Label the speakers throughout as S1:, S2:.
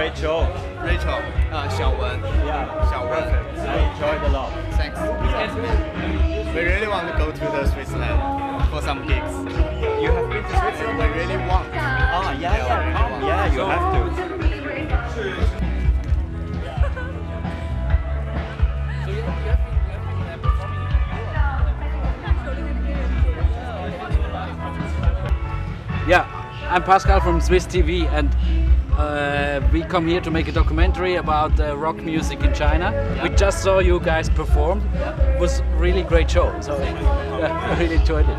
S1: Rachel.
S2: Rachel. Xiaowen.
S1: Yeah.
S2: Xiaowen.
S1: I enjoyed a lot.
S2: Thanks. We really want to go to the Switzerland for some gigs.
S1: You have been to Switzerland?
S2: We really want.
S1: Oh, yeah. Come. Yeah, you have to.
S3: Yeah, I'm Pascal from Swiss TV, and we come here to make a documentary about rock music in China. We just saw you guys perform. It was a really great show, so I really enjoyed it.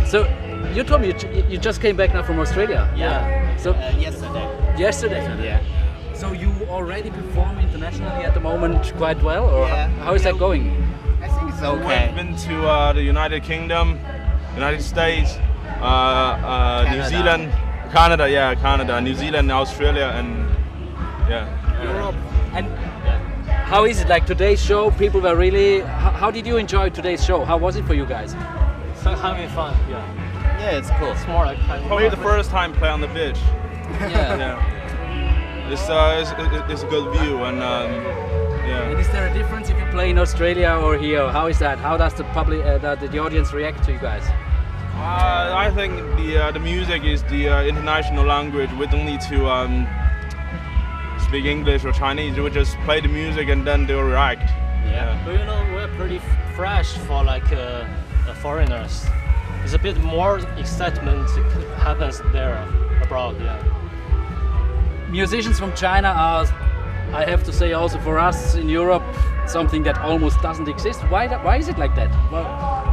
S3: So you told me you just came back now from Australia.
S2: Yeah.
S3: So
S2: Yesterday.
S3: yesterday.
S2: Yeah.
S3: So you already perform internationally at the moment quite well, or
S2: Yeah.
S3: how is that going?
S2: I think it's okay.
S4: We've been to the United Kingdom, United States, New Zealand, Canada, New Zealand, Australia, and
S2: Europe.
S3: And how is it? Like today's show, people were really. How did you enjoy today's show? How was it for you guys?
S5: So having fun, yeah.
S2: Yeah, it's cool.
S5: It's more like
S4: probably the first time play on the beach.
S3: Yeah.
S4: Yeah, it's a good view, and
S3: And is there a difference if you play in Australia or here? How is that? How does the public, the audience react to you guys?
S4: I think the music is the international language. We don't need to speak English or Chinese. We just play the music and then they'll react.
S5: yeah. But you know, we're pretty fresh for like foreigners. It's a bit more excitement happens there abroad, yeah.
S3: Musicians from China are, I have to say, also for us in Europe, something that almost doesn't exist. Why is it like that? Well,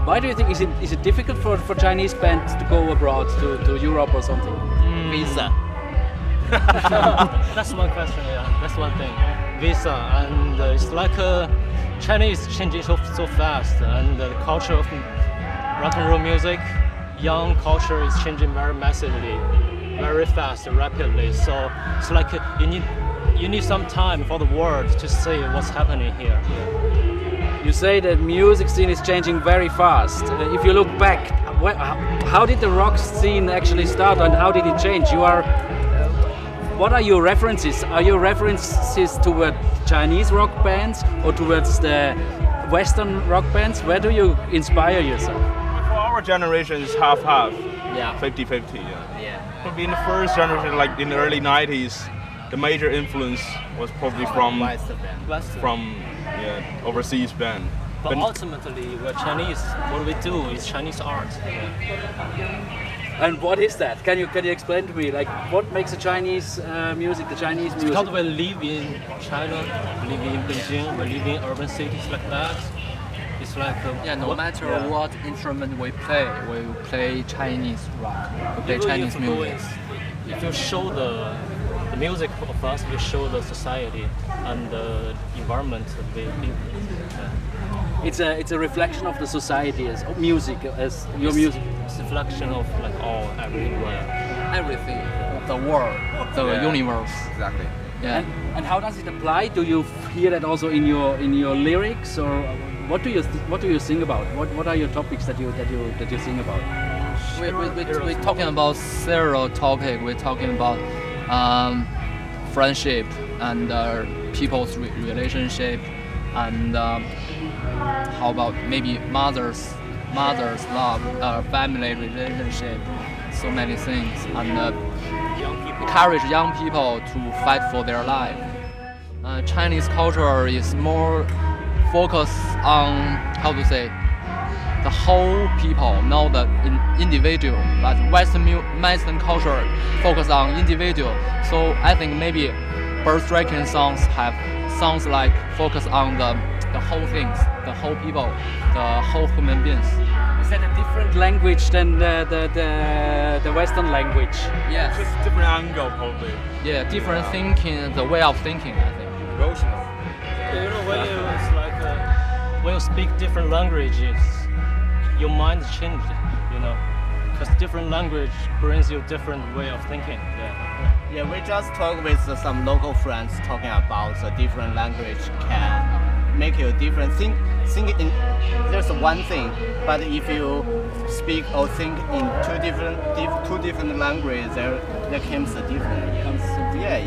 S3: why do you think is it difficult for Chinese bands to go abroad to Europe or something?
S2: Visa.
S5: That's one question, yeah. That's one thing. Visa, and it's like Chinese changing so fast, and the culture of rock and roll music, young culture is changing very massively, very fast, rapidly. So it's like you need some time for the world to see what's happening here.
S3: You say that music scene is changing very fast. If you look back, how did the rock scene actually start and how did it change? What are your references? Are your references toward Chinese rock bands or towards the Western rock bands? Where do you inspire yourself?
S4: For our generation, it's half-half.
S2: Yeah.
S4: 50-50.
S2: Yeah.
S4: Probably in the first generation, like in the early 90s, the major influence was probably from overseas band.
S5: But ultimately, we're Chinese. What we do is Chinese art.
S3: And what is that? Can you explain to me? Like, what makes a Chinese music, the Chinese music?
S5: Because we live in China, we live in Beijing, we live in urban cities like that. It's like
S6: no matter what instrument we play Chinese rock, we play Chinese music.
S5: If you show the music of us, we show the society and the environment we live in. Yeah.
S3: It's a reflection of the society as music, as your music.
S5: It's a reflection of like
S6: Everything, the world, the universe.
S2: Exactly.
S6: Yeah.
S3: And how does it apply? Do you hear that also in your lyrics, or what do you sing about? What are your topics that you sing about?
S6: We're talking about several topics. We're talking about friendship and people's relationship, and how about maybe mother's love, family relationship, so many things, and encourage young people to fight for their life. Chinese culture is more focused on the whole people, not the individual. But Western culture focus on individual. So I think maybe birth-striking songs have songs like focus on the whole things, the whole people, the whole human beings.
S3: Is that a different language than the Western language?
S6: Yes.
S4: Just a different angle, probably.
S6: Yeah, different thinking, the way of thinking, I think.
S4: Emotional.
S5: You know, when you speak different languages, your mind changes, you know, because different language brings you different way of thinking.
S2: Yeah, we just talked with some local friends talking about the different language can make you different. Think in there's one thing, but if you speak or think in two different languages, there comes a different. Yeah.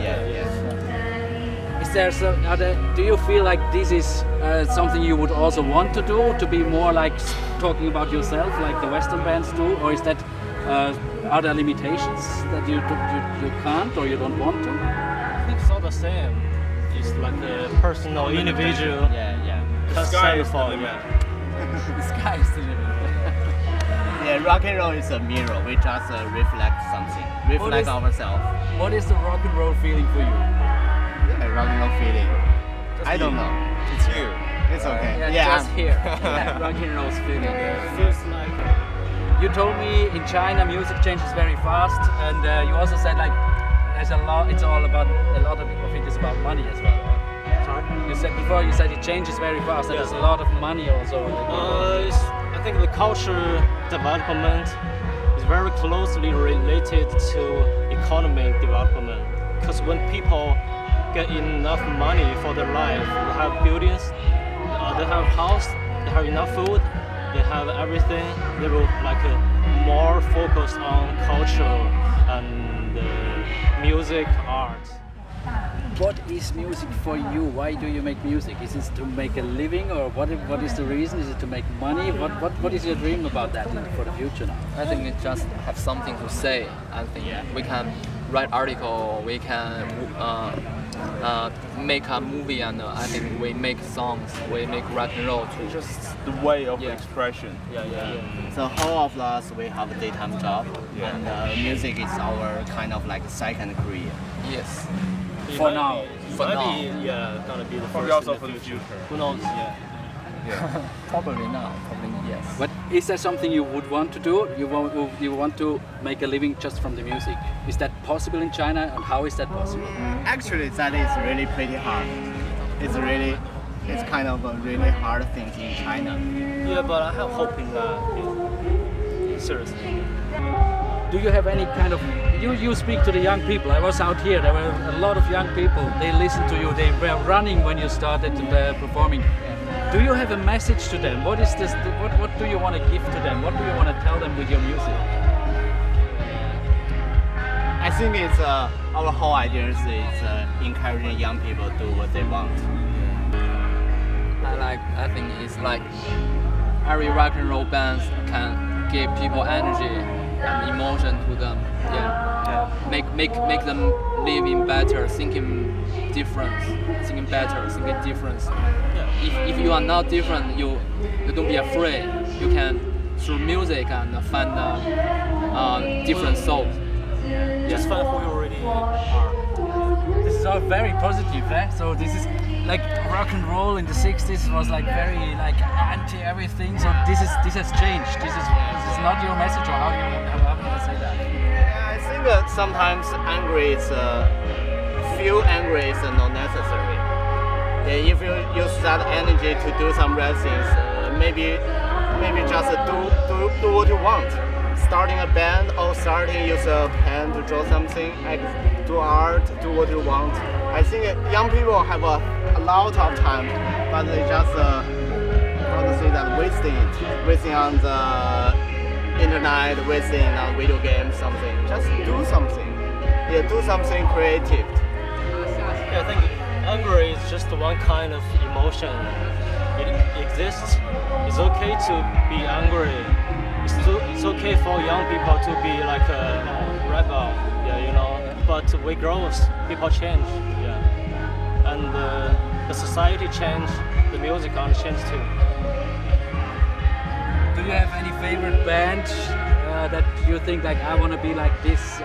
S3: Is there some other? Do you feel like this is something you would also want to do, to be more like talking about yourself, like the Western bands do, or is that other limitations that you can't or you don't want to?
S5: I think it's all the same. It's like a personal, individual.
S2: Yeah.
S4: The sky is the limit.
S3: The sky is the limit.
S2: Yeah, rock and roll is a mirror. We just reflect something, reflect ourselves.
S3: What is the rock and roll feeling for you?
S2: Yeah, rock and roll feeling. I don't know.
S1: It's you.
S2: It's okay.
S3: Just here. Yeah, rock and roll's feeling.
S5: Feels like
S3: You told me in China music changes very fast, and you also said like there's a lot. It's all about a lot of it is about money as well. Right?
S5: sorry.
S3: You said before. You said it changes very fast. And
S5: Yeah.
S3: there's a lot of money also.
S5: I think the culture development is very closely related to economic development. Because when people get enough money for their life, they have buildings, they have house, they have enough food, they have everything. They will like more focused on culture and music, art.
S3: What is music for you? Why do you make music? Is it to make a living, or what is the reason? Is it to make money? What is your dream about that for the future now?
S6: I think it just have something to say. I think we can write article, we can make a movie, and I think we make songs, we make rock and roll too.
S4: Just the way of
S6: Yeah.
S4: expression.
S2: So all of us, we have a daytime job,
S4: Yeah.
S2: and music is our kind of like second career.
S6: Yes.
S3: For now.
S6: For now.
S5: Gonna be the
S4: Probably
S5: first
S4: also
S5: in
S4: for the future.
S5: Who knows?
S6: Probably now. Probably yes.
S3: But is there something you would want to do? You want to make a living just from the music? Is that possible in China, and how is that possible?
S2: Actually, that is really pretty hard. It's kind of a really hard thing in China.
S5: Yeah, but I have hope in that. Seriously.
S3: Do you have any kind of you speak to the young people? I was out here. There were a lot of young people. They listened to you. They were running when you started performing. Do you have a message to them? What is this? What do you want to give to them? What do you want to tell them with your music?
S2: I think it's our whole idea is encouraging young people to do what they want.
S6: I think it's like every rock and roll band can give people energy and emotion to them. Make them living better, thinking better, thinking different. If you are not different, you don't be afraid. You can through music and find different soul.
S5: Just find who you really are.
S3: This is all very positive, eh? So this is like rock and roll in the 60s was like very like anti everything. So this has changed. This is not your message, or how do you say that?
S2: Yeah, I think that sometimes feel angry is not necessary. Yeah, if you use that energy to do some right things, maybe just do what you want. Starting a band or use a pen to draw something, like do art, do what you want. I think young people have a lot of time, but they just how to say that wasting on the internet, wasting on video games, something. Just do something. Yeah, do something creative.
S5: Yeah, I think anger is just one kind of emotion. It exists. It's okay to be angry. It's okay for young people to be like a rebel, But we grow, people change, and the society change, the music gonna change too.
S3: Do you have any favorite band that you think like I want to be like this,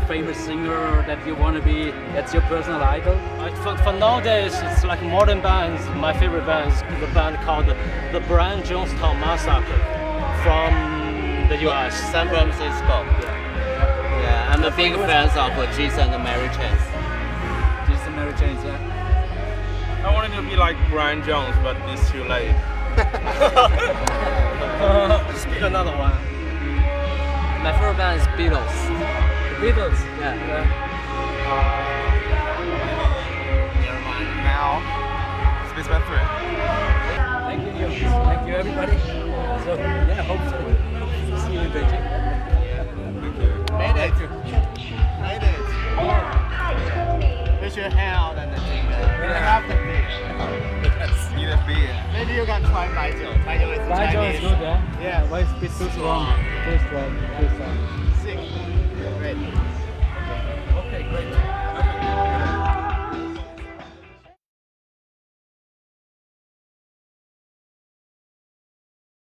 S3: famous singer that you want to be? That's your personal idol.
S5: For nowadays, it's like modern bands. My favorite band is the band called the Brian Jonestown Massacre from the U.S.
S2: San Francisco. Yeah, I'm a big fan of Jason and Mary Chain.
S3: Jason Mary Chain, yeah.
S4: I wanted to be like Brian Jones, but it's too late.
S5: Just pick another one.
S6: My favorite band is Beatles.
S3: The Beatles, yeah.
S1: Now, Spaceman 3.
S3: everybody. So yeah, hope to see you in Beijing.
S2: Made it. Made it. We should hang out and drink. Have the beer.
S1: Eat a beer.
S2: Maybe you can try baijiu. Baijiu is
S3: Baijiu
S2: Chinese.
S3: is good, yeah?
S2: Yeah.
S3: But it's a bit too strong. Too strong.
S2: Sick.